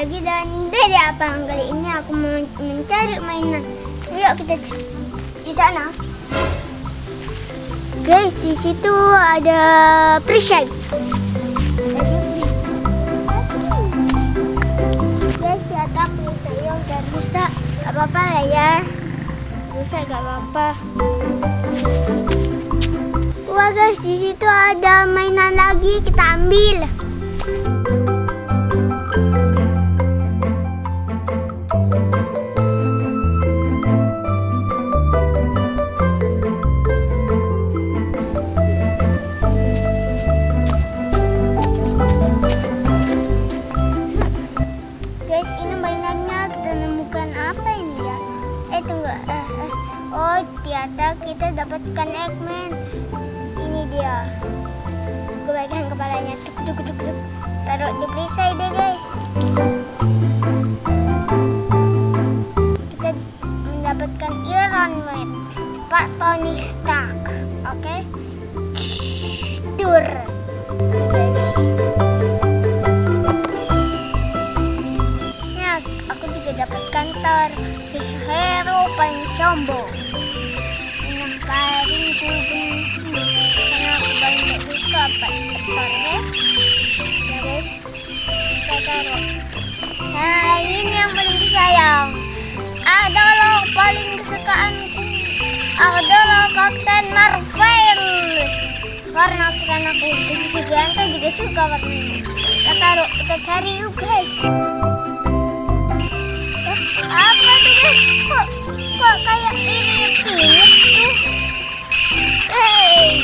lagi dan Dede Apang. Kali ini aku mau mencari mainan. Yuk kita di sana. Guys, di situ ada perisai. Guys, lihat perisai yang udah rusak. Gak apa-apa lah ya. Rusak gak apa-apa. Wah guys, di situ ada mainan lagi, kita ambil. Guys, ini mainannya kita nemukan apa ini ya? Tunggu. Oh, ternyata kita dapatkan Eggman. Ini dia. Gue pegang kepalanya. Tuk. Taruh di perisai deh guys. Kita mendapatkan Iron Man. Cepat Tony Stark. Oke. Dur. Nah, aku juga dapatkan Thor. Si hero paling sombong. Yang paling ku benci. Karena aku banyak suka Thor ya. Guys, kita taruh. Nah, ini yang paling disayang adalah paling kesukaanku adalah Captain Marvel. Karena kan aku juga suka warnanya. Kita taruh, kita cari yuk guys. Apa tuh guys? Kok kayak ini Phoenix tuh? Hey.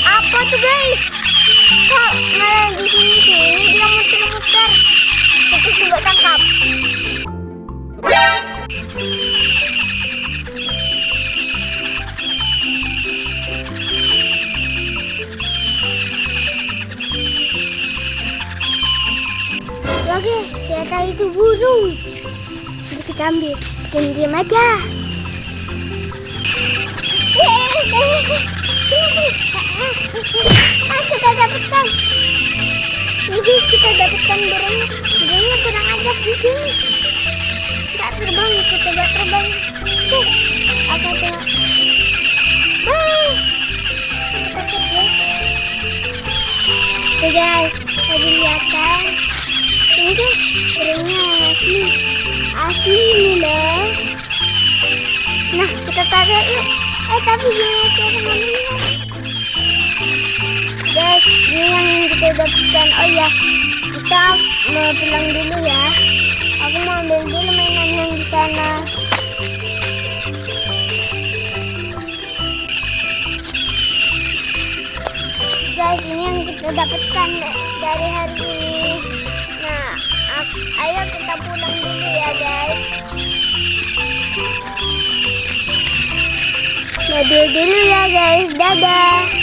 Apa tuh guys? Kok malah di sini dia muter-muter? Kita coba tangkap. Oke, ternyata itu burung. Jadi kita ambil, diam aja. Kita dapatkan. Ini guys, kita dapatkan burungnya. Burungnya kurang ajar di sini. Tidak terbang, kita coba terbang. Tuh, aku tengok. Kita cek guys. Tuh guys, tadi lihat kan? Ini tuh burungnya asli ini loh. Nah, kita taruh yuk. Tapi gimana cara ngambilnya? Guys, ini yang kita dapatkan. Oh ya, kita mau pulang dulu ya. Aku mau ambil dulu mainan yang di sana. Guys, ini yang kita dapatkan dari hari ini. Nah, ayo kita pulang dulu ya guys. Mobil dulu ya guys. Dadah.